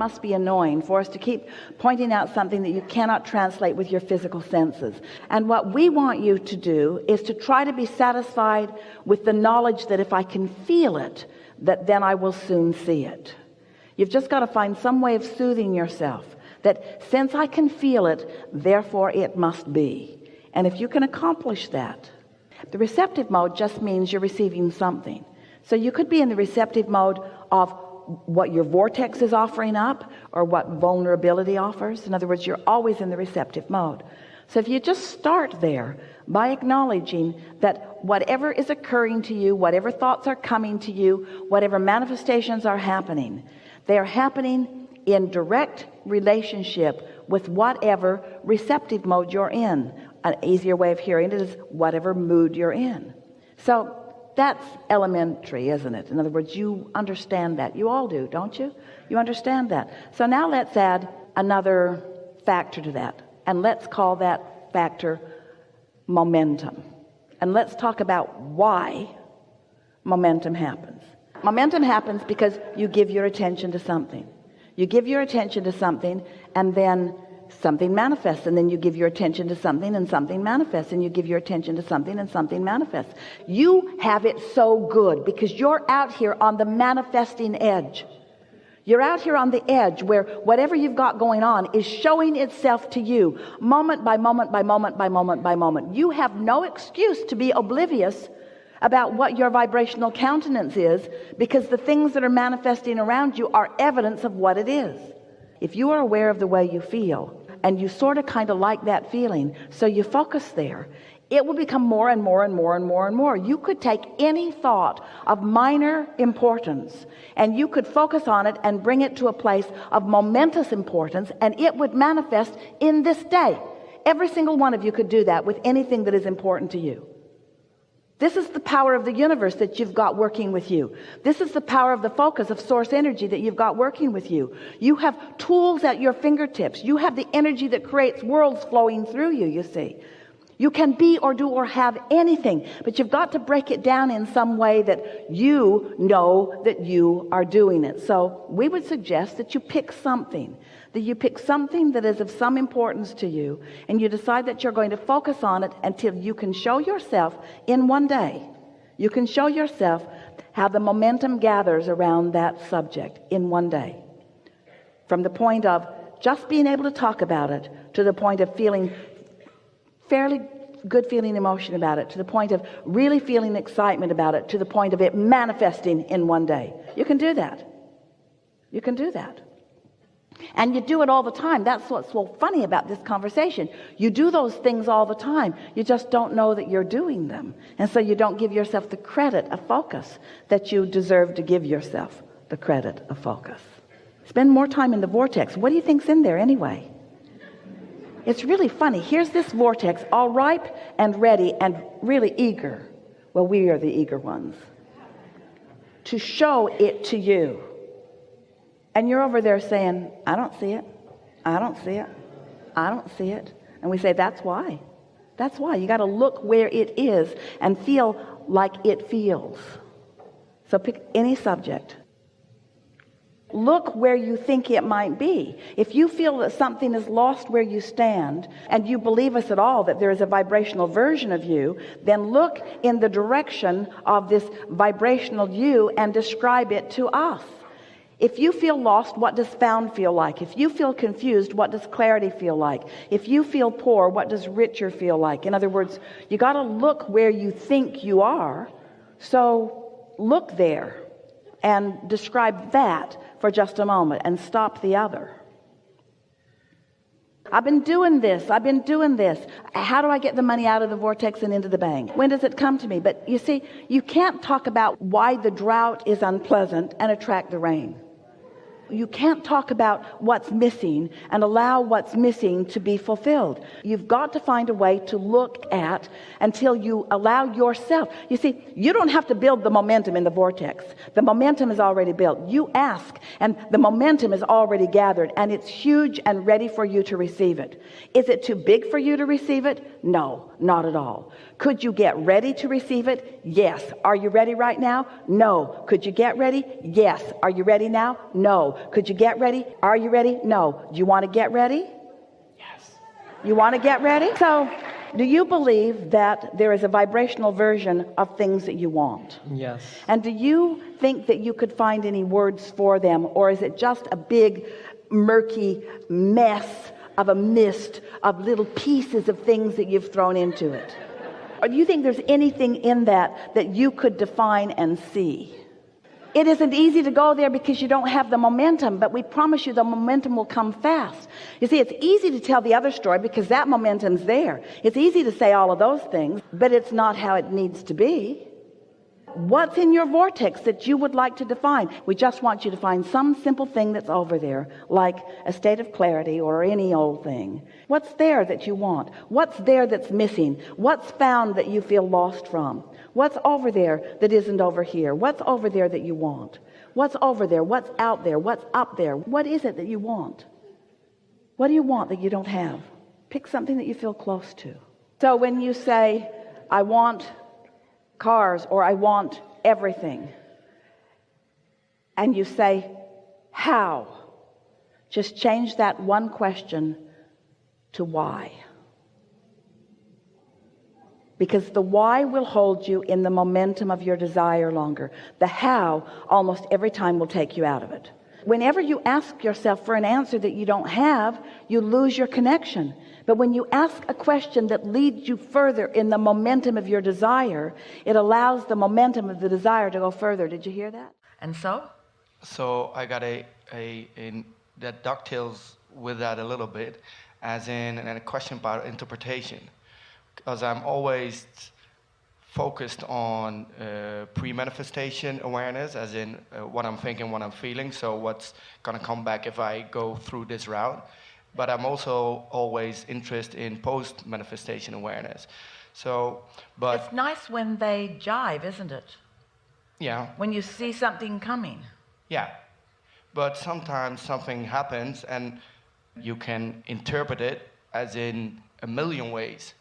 must be annoying for us to keep pointing out something that you cannot translate with your physical senses. And what we want you to do is to try to be satisfied with the knowledge that if I can feel it, that then I will soon see it. You've just got to find some way of soothing yourself, that since I can feel it, therefore it must be. And if you can accomplish that, the receptive mode just means you're receiving something. So you could be in the receptive mode of what your vortex is offering up, or what vulnerability offers. In other words, you're always in the receptive mode. So if you just start there by acknowledging that whatever is occurring to you, whatever thoughts are coming to you, whatever manifestations are happening, they are happening in direct relationship with whatever receptive mode you're in. An easier way of hearing it is whatever mood you're in. So that's elementary, isn't it? In other words, you understand that. You all do, don't you? You understand that. So now let's add another factor to that, and let's call that factor momentum. And let's talk about why momentum happens. Momentum happens because you give your attention to something. You give your attention to something, and then something manifests, and then you give your attention to something and something manifests, and you give your attention to something and something manifests. You have it so good because you're out here on the manifesting edge. You're out here on the edge where whatever you've got going on is showing itself to you moment by moment by moment by moment by moment. You have no excuse to be oblivious about what your vibrational countenance is, because the things that are manifesting around you are evidence of what it is. If you are aware of the way you feel, and you sort of kind of like that feeling, so you focus there, it will become more and more and more and more and more. You could take any thought of minor importance, and you could focus on it and bring it to a place of momentous importance, and it would manifest in this day. Every single one of you could do that with anything that is important to you. This is the power of the universe that you've got working with you. This is the power of the focus of source energy that you've got working with you. You have tools at your fingertips. You have the energy that creates worlds flowing through you, you see. You can be or do or have anything, but you've got to break it down in some way that you know that you are doing it. So we would suggest that you pick something, that is of some importance to you, and you decide that you're going to focus on it until you can show yourself in one day. You can show yourself how the momentum gathers around that subject in one day. From the point of just being able to talk about it to the point of feeling fairly good feeling emotion about it, to the point of really feeling excitement about it, to the point of it manifesting in one day. You can do that. You can do that. And you do it all the time. That's what's so funny about this conversation. You do those things all the time. You just don't know that you're doing them. And so you don't give yourself the credit of focus that you deserve to give yourself the credit of focus. Spend more time in the vortex. What do you think's in there anyway? It's really funny. Here's this vortex, all ripe and ready and really eager. Well, we are the eager ones to show it to you. And you're over there saying, I don't see it. I don't see it. I don't see it. And we say, that's why. That's why. You got to look where it is and feel like it feels. So pick any subject. Look where you think it might be. If you feel that something is lost where you stand, and you believe us at all that there is a vibrational version of you, then look in the direction of this vibrational you and describe it to us. If you feel lost, what does found feel like? If you feel confused, what does clarity feel like? If you feel poor, what does richer feel like? In other words, you got to look where you think you are. So look there and describe that for just a moment and stop the other. I've been doing this. How do I get the money out of the vortex and into the bank? When does it come to me? But you see, you can't talk about why the drought is unpleasant and attract the rain. You can't talk about what's missing and allow what's missing to be fulfilled. You've got to find a way to look at until you allow yourself. You see, you don't have to build the momentum in the vortex. The momentum is already built. You ask, and the momentum is already gathered, and it's huge and ready for you to receive it. Is it too big for you to receive it? No, not at all. Could you get ready to receive it? Yes. Are you ready right now? No. Could you get ready? Yes. Are you ready now? No. Could you get ready? Are you ready? No. Do you want to get ready? Yes. You want to get ready? So, do you believe that there is a vibrational version of things that you want? Yes. And do you think that you could find any words for them, or is it just a big, murky mess of a mist of little pieces of things that you've thrown into it? Or do you think there's anything in that that you could define and see? It isn't easy to go there because you don't have the momentum, but we promise you the momentum will come fast. You see, it's easy to tell the other story because that momentum's there. It's easy to say all of those things, but it's not how it needs to be. What's in your vortex that you would like to define? We just want you to find some simple thing that's over there, like a state of clarity or any old thing. What's there that you want? What's there that's missing? What's found that you feel lost from? What's over there that isn't over here? What's over there that you want? What's over there? What's out there? What's up there? What is it that you want? What do you want that you don't have? Pick something that you feel close to. So when you say, I want cars, or I want everything, and you say, how? Just change that one question to why. Because the why will hold you in the momentum of your desire longer. The how almost every time will take you out of it. Whenever you ask yourself for an answer that you don't have, you lose your connection. But when you ask a question that leads you further in the momentum of your desire, it allows the momentum of the desire to go further. Did you hear that? And so? So I got a that dovetails with that a little bit, as in a question about interpretation. Because I'm always focused on pre-manifestation awareness, as in what I'm thinking, what I'm feeling, so what's going to come back if I go through this route. But I'm also always interested in post-manifestation awareness. So, but it's nice when they jive, isn't it? Yeah. When you see something coming. Yeah. But sometimes something happens and you can interpret it as in a million ways.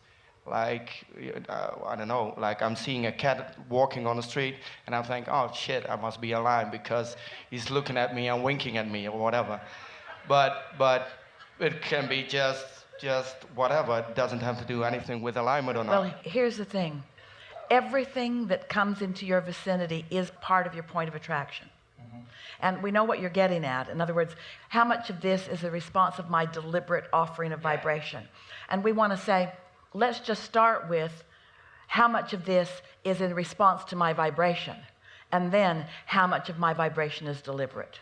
Like, I don't know, like I'm seeing a cat walking on the street and I'm thinking, oh shit, I must be aligned because he's looking at me and winking at me or whatever. But it can be just whatever. It doesn't have to do anything with alignment or not. Well, here's the thing. Everything that comes into your vicinity is part of your point of attraction. Mm-hmm. And we know what you're getting at. In other words, how much of this is a response of my deliberate offering of vibration? And we want to say, let's just start with how much of this is in response to my vibration, and then how much of my vibration is deliberate.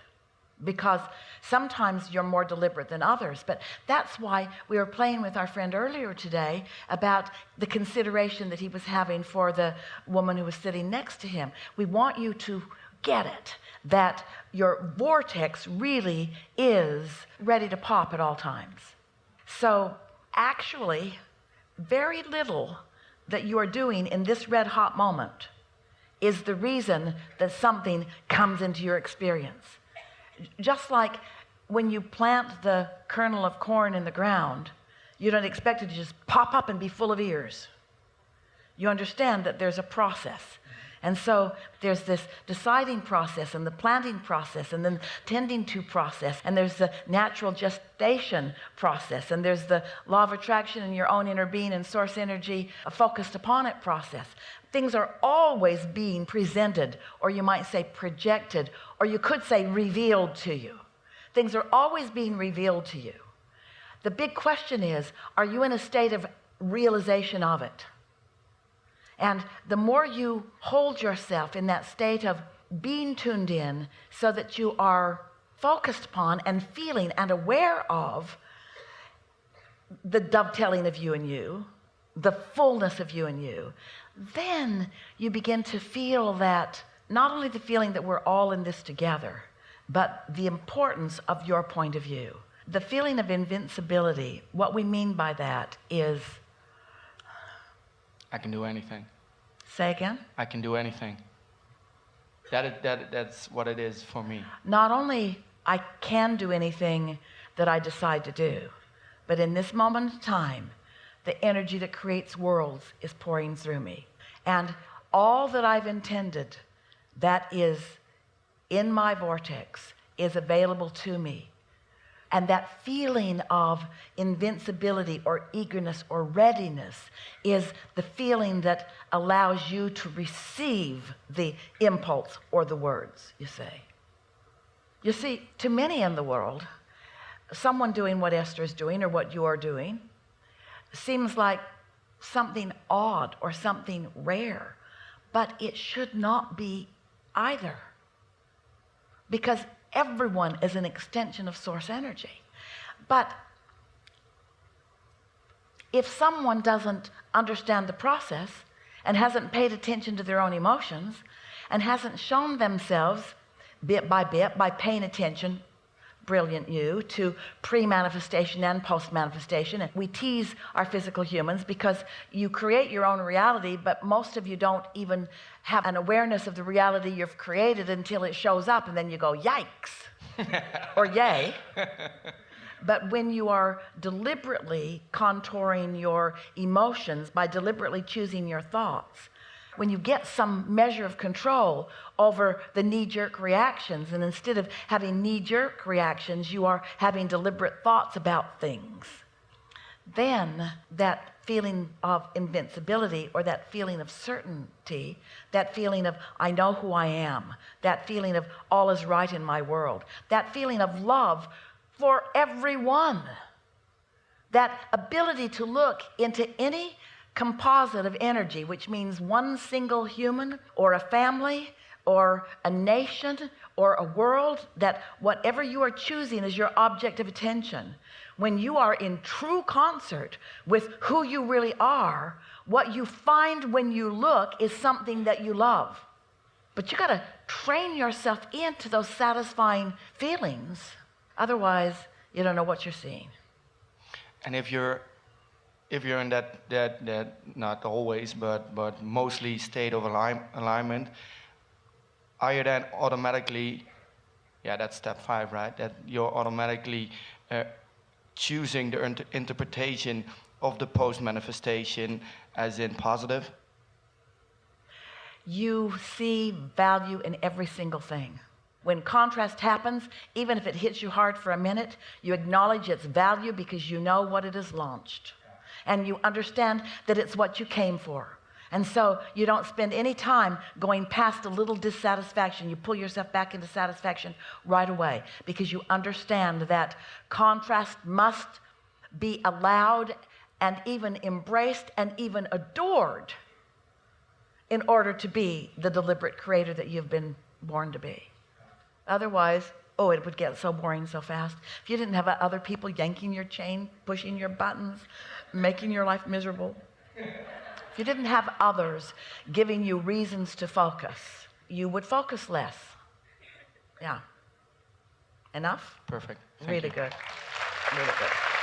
Because sometimes you're more deliberate than others, but that's why we were playing with our friend earlier today about the consideration that he was having for the woman who was sitting next to him. We want you to get it, that your vortex really is ready to pop at all times. So actually, very little that you are doing in this red hot moment is the reason that something comes into your experience. Just like when you plant the kernel of corn in the ground, you don't expect it to just pop up and be full of ears. You understand that there's a process. And so there's this deciding process and the planting process and then tending to process. And there's the natural gestation process. And there's the law of attraction in your own inner being and source energy focused upon it process. Things are always being presented, or you might say projected, or you could say revealed to you. Things are always being revealed to you. The big question is, are you in a state of realization of it? And the more you hold yourself in that state of being tuned in so that you are focused upon and feeling and aware of the dovetailing of you and you, the fullness of you and you, then you begin to feel that, not only the feeling that we're all in this together, but the importance of your point of view. The feeling of invincibility, what we mean by that is... I can do anything. Say again? I can do anything. That's what it is for me. Not only I can do anything that I decide to do, but in this moment of time, the energy that creates worlds is pouring through me. And all that I've intended that is in my vortex is available to me. And that feeling of invincibility or eagerness or readiness is the feeling that allows you to receive the impulse or the words, you say. You see, to many in the world, someone doing what Esther is doing or what you are doing seems like something odd or something rare, but it should not be either, because everyone is an extension of source energy. But if someone doesn't understand the process and hasn't paid attention to their own emotions and hasn't shown themselves bit by paying attention, brilliant you, to pre-manifestation and post-manifestation. And we tease our physical humans because you create your own reality, but most of you don't even have an awareness of the reality you've created until it shows up, and then you go, yikes, or yay. But when you are deliberately contouring your emotions by deliberately choosing your thoughts, when you get some measure of control over the knee-jerk reactions, and instead of having knee-jerk reactions, you are having deliberate thoughts about things, then that feeling of invincibility or that feeling of certainty, that feeling of I know who I am, that feeling of all is right in my world, that feeling of love for everyone, that ability to look into any composite of energy, which means one single human or a family or a nation or a world, that whatever you are choosing is your object of attention. When you are in true concert with who you really are, what you find when you look is something that you love. But you got to train yourself into those satisfying feelings. Otherwise, you don't know what you're seeing. And if you're in that not always, but mostly state of alignment, are you then automatically, that's step 5, right? That you're automatically choosing the interpretation of the post-manifestation as in positive? You see value in every single thing. When contrast happens, even if it hits you hard for a minute, you acknowledge its value because you know what it has launched. And you understand that it's what you came for. And so you don't spend any time going past a little dissatisfaction. You pull yourself back into satisfaction right away because you understand that contrast must be allowed and even embraced and even adored in order to be the deliberate creator that you've been born to be. Otherwise, it would get so boring so fast. If you didn't have other people yanking your chain, pushing your buttons, making your life miserable, if you didn't have others giving you reasons to focus, you would focus less. Yeah. Enough? Perfect. Really good. Really good.